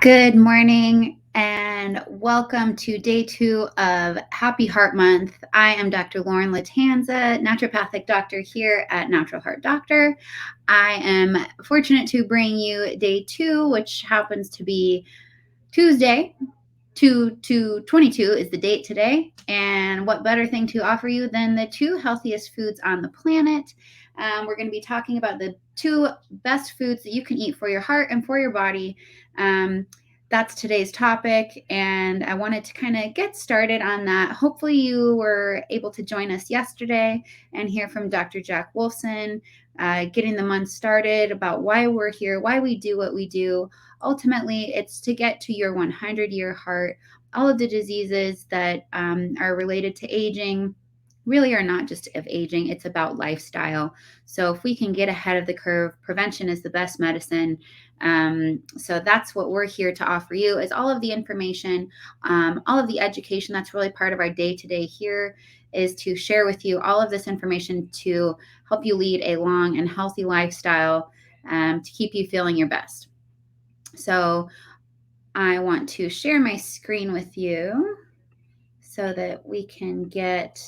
Good morning and welcome to day 2 of Happy Heart Month. I am Dr. Lauren Lattanza, naturopathic doctor here at Natural Heart Doctor. I am fortunate to bring you day 2, which happens to be Tuesday. 2/22 is the date today. And what better thing to offer you than the 2 healthiest foods on the planet? We're going to be talking about the 2 best foods that you can eat for your heart and for your body. That's today's topic, and I wanted to kind of get started on that. Hopefully, you were able to join us yesterday and hear from Dr. Jack Wolfson, getting the month started about why we're here, why we do what we do. Ultimately, it's to get to your 100-year heart. All of the diseases that are related to aging really are not just of aging, it's about lifestyle. So if we can get ahead of the curve, prevention is the best medicine. So that's what we're here to offer you, is all of the information, all of the education. That's really part of our day-to-day here, is to share with you all of this information to help you lead a long and healthy lifestyle, to keep you feeling your best. So I want to share my screen with you so that we can get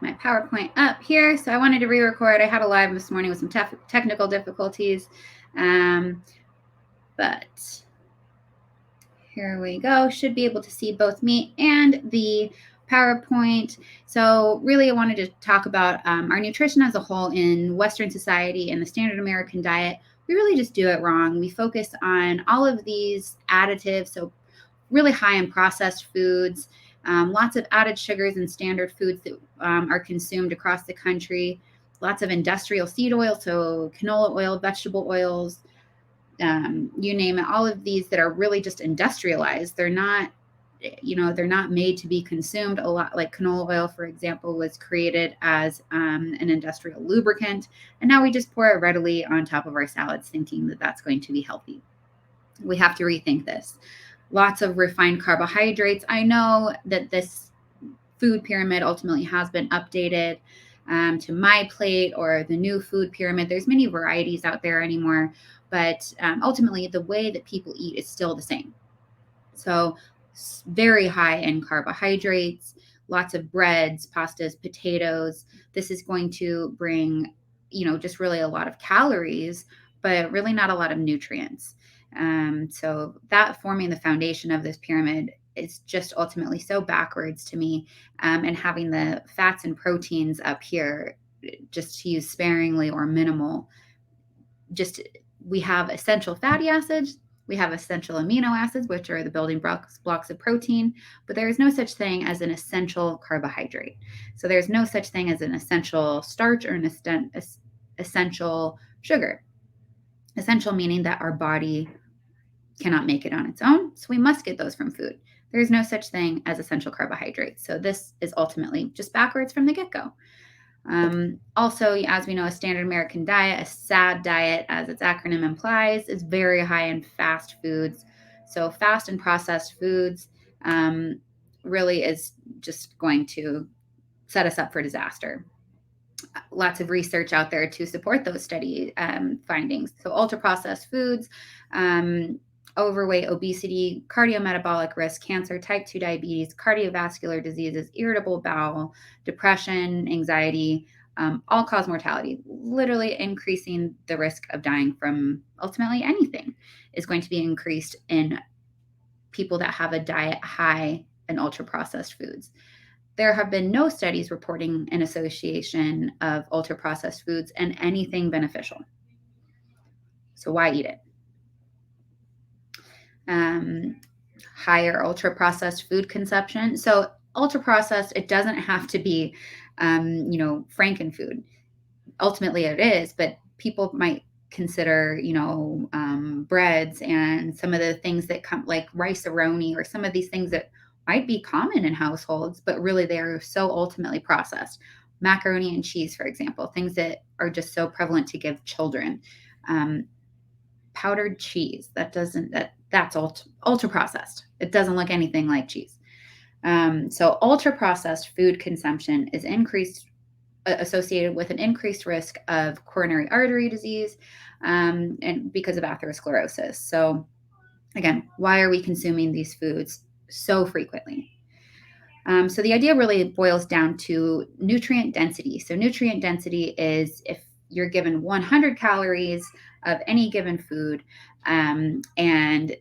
my PowerPoint up here. So I wanted to re-record. I had a live this morning with some technical difficulties, but here we go. Should be able to see both me and the PowerPoint. So really I wanted to talk about our nutrition as a whole in Western society and the standard American diet. We really just do it wrong. We focus on all of these additives, so really high in processed foods, lots of added sugars and standard foods that are consumed across the country, lots of industrial seed oil, so canola oil, vegetable oils, you name it, all of these that are really just industrialized. They're not made to be consumed. A lot, like canola oil, for example, was created as an industrial lubricant, and now we just pour it readily on top of our salads thinking that that's going to be healthy. We have to rethink this. Lots of refined carbohydrates. I know that this food pyramid ultimately has been updated to my plate or the new food pyramid. There's many varieties out there anymore, but ultimately the way that people eat is still the same. So very high in carbohydrates, lots of breads, pastas, potatoes. This is going to bring, just really a lot of calories, but really not a lot of nutrients. So that forming the foundation of this pyramid is just ultimately so backwards to me. And having the fats and proteins up here, just to use sparingly or minimal, we have essential fatty acids, we have essential amino acids, which are the building blocks of protein, but there is no such thing as an essential carbohydrate. So there's no such thing as an essential starch or an essential sugar. Essential meaning that our body cannot make it on its own, so we must get those from food. There is no such thing as essential carbohydrates. So this is ultimately just backwards from the get-go. Also, as we know, a standard American diet, a SAD diet, as its acronym implies, is very high in fast foods. So fast and processed foods really is just going to set us up for disaster. Lots of research out there to support those study findings. So ultra-processed foods, overweight, obesity, cardiometabolic risk, cancer, type 2 diabetes, cardiovascular diseases, irritable bowel, depression, anxiety, all cause mortality. Literally increasing the risk of dying from ultimately anything is going to be increased in people that have a diet high in ultra-processed foods. There have been no studies reporting an association of ultra-processed foods and anything beneficial. So why eat it? Higher ultra-processed food consumption. So ultra-processed, it doesn't have to be, Frankenfood. Ultimately it is, but people might consider, breads and some of the things that come like rice-a-roni or some of these things that might be common in households, but really they're so ultimately processed. Macaroni and cheese, for example, things that are just so prevalent to give children. Powdered cheese, that's ultra processed. It doesn't look anything like cheese. So ultra processed food consumption is associated with an increased risk of coronary artery disease, and because of atherosclerosis. So again, why are we consuming these foods so frequently? So the idea really boils down to nutrient density. So nutrient density is if you're given 100 calories of any given food, and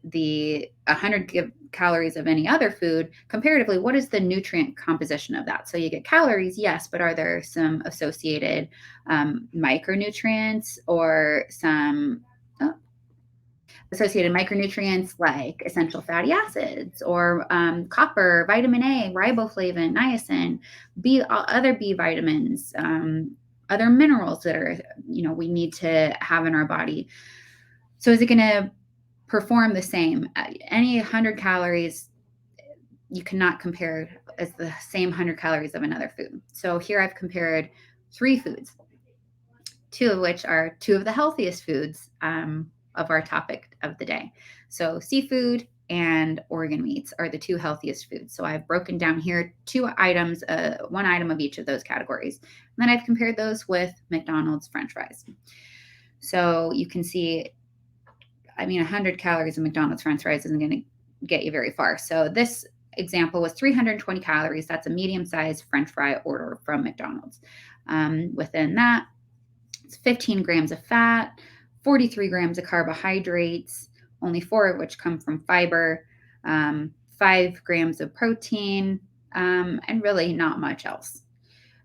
the 100 calories of any other food, comparatively, what is the nutrient composition of that? So you get calories, yes, but are there some associated micronutrients or some associated micronutrients like essential fatty acids or copper, vitamin A, riboflavin, niacin, other B vitamins, other minerals that are we need to have in our body. So is it going to perform the same? Any 100 calories you cannot compare as the same 100 calories of another food. So here I've compared 3 foods, 2 of which are 2 of the healthiest foods of our topic of the day. So seafood and organ meats are the 2 healthiest foods. So I've broken down here 2 items, 1 item of each of those categories. And then I've compared those with McDonald's French fries. So you can see, 100 calories of McDonald's French fries isn't going to get you very far. So this example was 320 calories. That's a medium-sized French fry order from McDonald's. Within that, it's 15 grams of fat, 43 grams of carbohydrates, only 4 of which come from fiber, 5 grams of protein, and really not much else.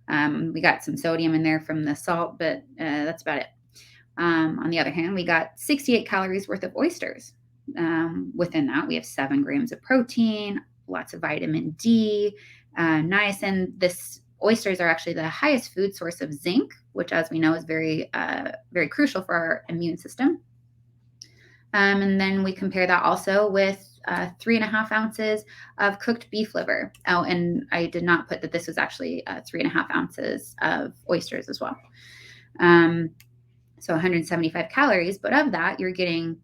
We got some sodium in there from the salt, but that's about it. On the other hand, we got 68 calories worth of oysters. Within that, we have 7 grams of protein, lots of vitamin D, niacin. Oysters are actually the highest food source of zinc, which, as we know, is very, very crucial for our immune system. And then we compare that also with 3.5 ounces of cooked beef liver. Oh, and I did not put that this was actually 3.5 ounces of oysters as well. So 175 calories, but of that, you're getting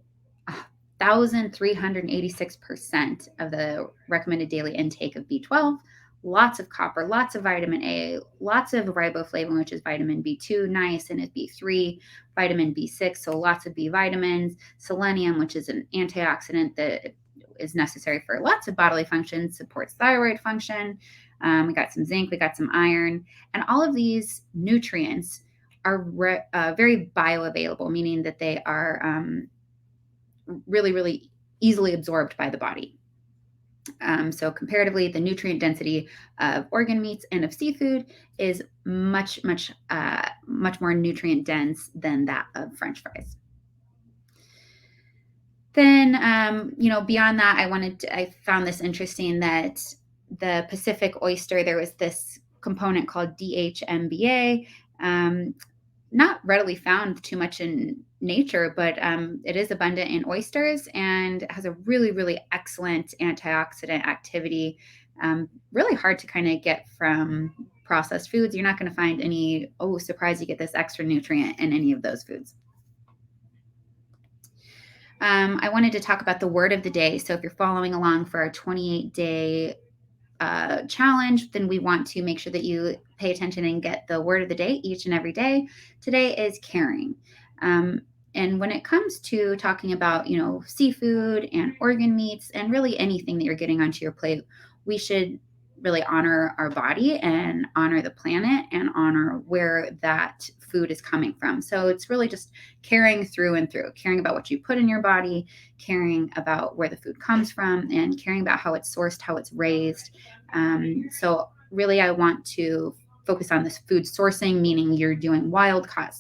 1,386% of the recommended daily intake of B12, lots of copper, lots of vitamin A, lots of riboflavin, which is vitamin B2, niacin is B3, vitamin B6, so lots of B vitamins, selenium, which is an antioxidant that is necessary for lots of bodily functions, supports thyroid function. We got some zinc, we got some iron, and all of these nutrients are very bioavailable, meaning that they are really, really easily absorbed by the body. So comparatively, the nutrient density of organ meats and of seafood is much more nutrient dense than that of French fries. Then, beyond that, I found this interesting that the Pacific oyster, there was this component called DHMBA, not readily found too much in nature, but it is abundant in oysters and has a really, really excellent antioxidant activity. Really hard to kind of get from processed foods. You're not going to find any, surprise, you get this extra nutrient in any of those foods. I wanted to talk about the word of the day. So if you're following along for our 28-day challenge, then we want to make sure that you pay attention and get the word of the day each and every day. Today is caring. And when it comes to talking about, seafood and organ meats and really anything that you're getting onto your plate, we should really honor our body and honor the planet and honor where that food is coming from. So it's really just caring through and through, caring about what you put in your body, caring about where the food comes from, and caring about how it's sourced, how it's raised. So really, I want to focus on this food sourcing, meaning you're doing wild caught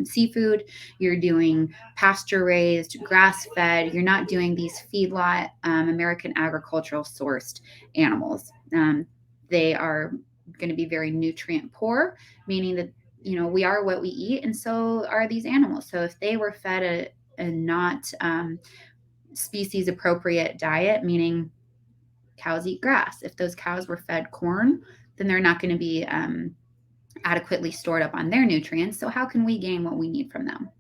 seafood, you're doing pasture raised, grass fed, you're not doing these feedlot American agricultural sourced animals. They are going to be very nutrient poor, meaning that we are what we eat, and so are these animals. So if they were fed a not species appropriate diet, meaning cows eat grass, if those cows were fed corn, then they're not going to be adequately stored up on their nutrients. So how can we gain what we need from them?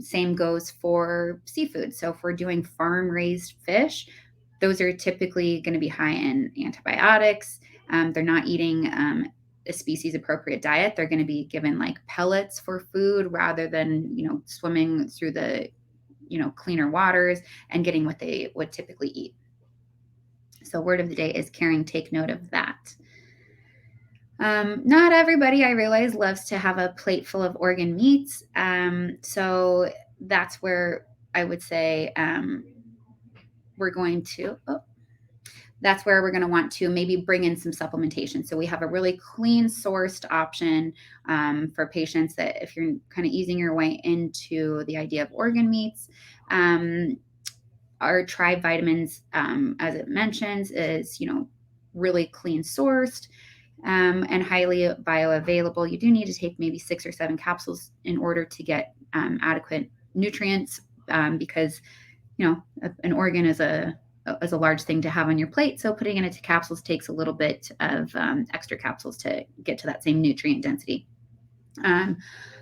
Same goes for seafood. So if we're doing farm raised fish, those are typically going to be high in antibiotics. They're not eating a species appropriate diet. They're going to be given like pellets for food rather than, swimming through the, cleaner waters and getting what they would typically eat. So word of the day is caring. Take note of that. Not everybody, I realize, loves to have a plate full of organ meats. So that's where I would say we're going to want to maybe bring in some supplementation. So we have a really clean sourced option for patients that if you're kind of easing your way into the idea of organ meats. Our Tribe vitamins, as it mentions, is, really clean sourced and highly bioavailable. You do need to take maybe 6 or 7 capsules in order to get adequate nutrients because, an organ is a large thing to have on your plate. So putting it into capsules takes a little bit of extra capsules to get to that same nutrient density.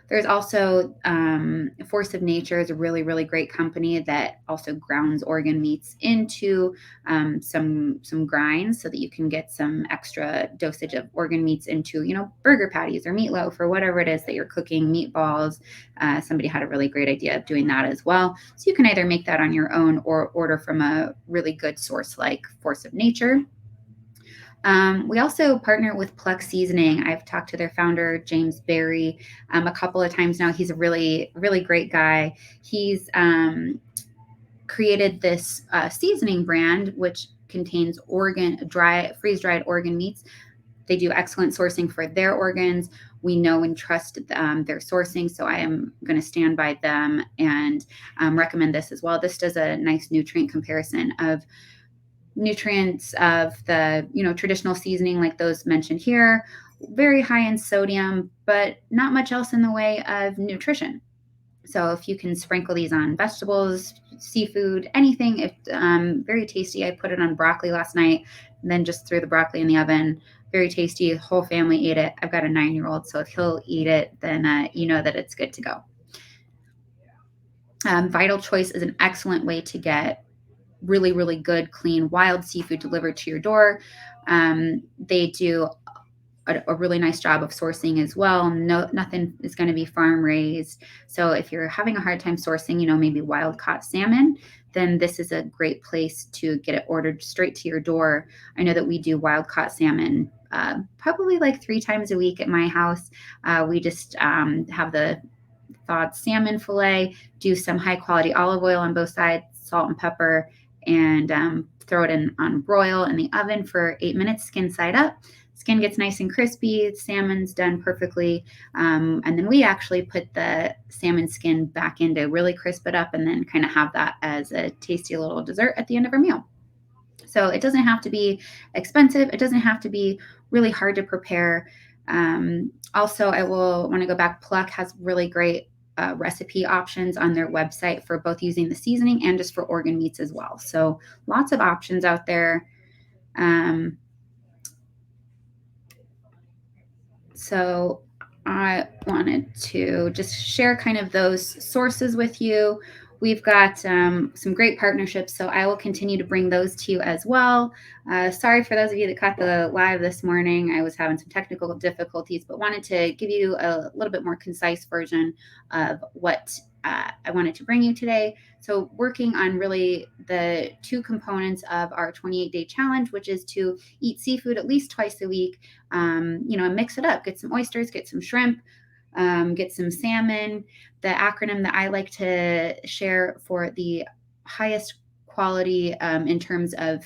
There's also Force of Nature is a really, really great company that also grounds organ meats into some grinds so that you can get some extra dosage of organ meats into, burger patties or meatloaf or whatever it is that you're cooking, meatballs. Somebody had a really great idea of doing that as well. So you can either make that on your own or order from a really good source like Force of Nature. We also partner with Pluck Seasoning. I've talked to their founder, James Berry, a couple of times now. He's a really, really great guy. He's created this seasoning brand, which contains freeze-dried organ meats. They do excellent sourcing for their organs. We know and trust their sourcing, so I am going to stand by them and recommend this as well. This does a nice nutrient comparison of nutrients of the traditional seasoning like those mentioned here, very high in sodium, but not much else in the way of nutrition. So if you can sprinkle these on vegetables, seafood, anything, it's very tasty. I put it on broccoli last night and then just threw the broccoli in the oven. Very tasty. The whole family ate it. I've got a 9-year-old, so if he'll eat it, then you know that it's good to go. Vital Choice is an excellent way to get really, really good, clean, wild seafood delivered to your door. They do a really nice job of sourcing as well. Nothing is going to be farm raised. So if you're having a hard time sourcing, maybe wild caught salmon, then this is a great place to get it ordered straight to your door. I know that we do wild caught salmon probably like 3 times a week at my house. We just have the thawed salmon fillet, do some high quality olive oil on both sides, salt and pepper, and throw it in on broil in the oven for 8 minutes, skin side up. Skin gets nice and crispy, salmon's done perfectly, and then we actually put the salmon skin back in to really crisp it up and then kind of have that as a tasty little dessert at the end of our meal. So it doesn't have to be expensive. It doesn't have to be really hard to prepare. Also, I will want to go back. Pluck has really great recipe options on their website for both using the seasoning and just for organ meats as well. So lots of options out there. So I wanted to just share kind of those sources with you. We've got some great partnerships, so I will continue to bring those to you as well. Sorry for those of you that caught the live this morning. I was having some technical difficulties, but wanted to give you a little bit more concise version of what I wanted to bring you today. So working on really the 2 components of our 28-day challenge, which is to eat seafood at least twice a week, and mix it up. Get some oysters, get some shrimp, get some salmon. The acronym that I like to share for the highest quality in terms of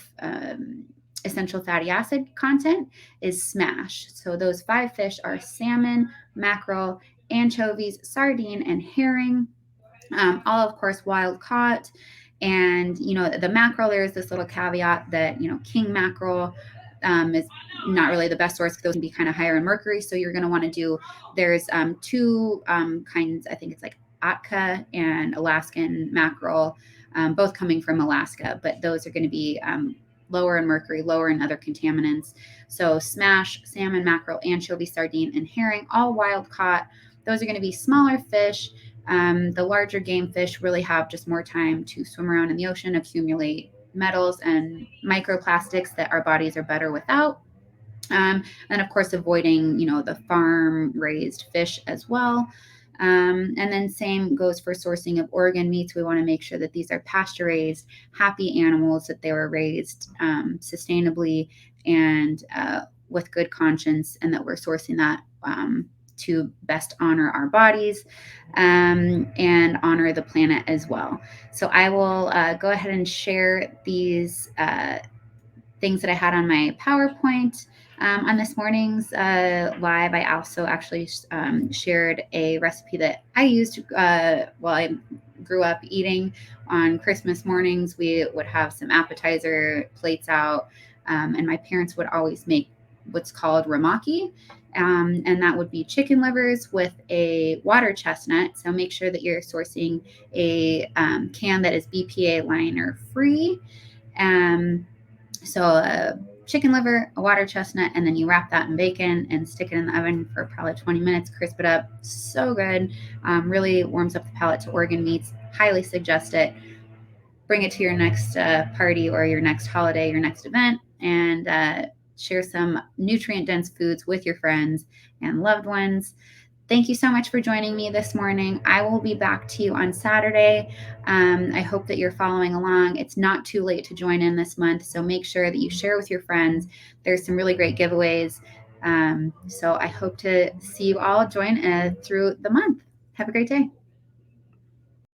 essential fatty acid content is SMASH. So those 5 fish are salmon, mackerel, anchovies, sardine, and herring. All, of course, wild caught. And, the mackerel, there's this little caveat that, king mackerel is not really the best source. Those can be kind of higher in mercury. So you're going to want to do, there's 2 kinds, I think it's like Atka and Alaskan mackerel, both coming from Alaska, but those are going to be lower in mercury, lower in other contaminants. So SMASH, salmon, mackerel, anchovy, sardine, and herring, all wild caught. Those are going to be smaller fish. The larger game fish really have just more time to swim around in the ocean, accumulate metals and microplastics that our bodies are better without. And of course, avoiding, the farm raised fish as well. And then same goes for sourcing of organ meats. We want to make sure that these are pasture raised, happy animals, that they were raised sustainably and with good conscience, and that we're sourcing that to best honor our bodies and honor the planet as well. So I will go ahead and share these things that I had on my PowerPoint. On this morning's live, I also actually shared a recipe that I used while I grew up eating. On Christmas mornings, we would have some appetizer plates out, and my parents would always make what's called ramaki. And that would be chicken livers with a water chestnut. So make sure that you're sourcing a can that is BPA liner free. So a chicken liver, a water chestnut, and then you wrap that in bacon and stick it in the oven for probably 20 minutes, crisp it up. So good. Really warms up the palate to organ meats. Highly suggest it. Bring it to your next party or your next holiday, your next event, and share some nutrient dense foods with your friends and loved ones. Thank you so much for joining me this morning. I will be back to you on Saturday. I hope that you're following along. It's not too late to join in this month, so make sure that you share with your friends. There's some really great giveaways. So I hope to see you all join through the month. Have a great day.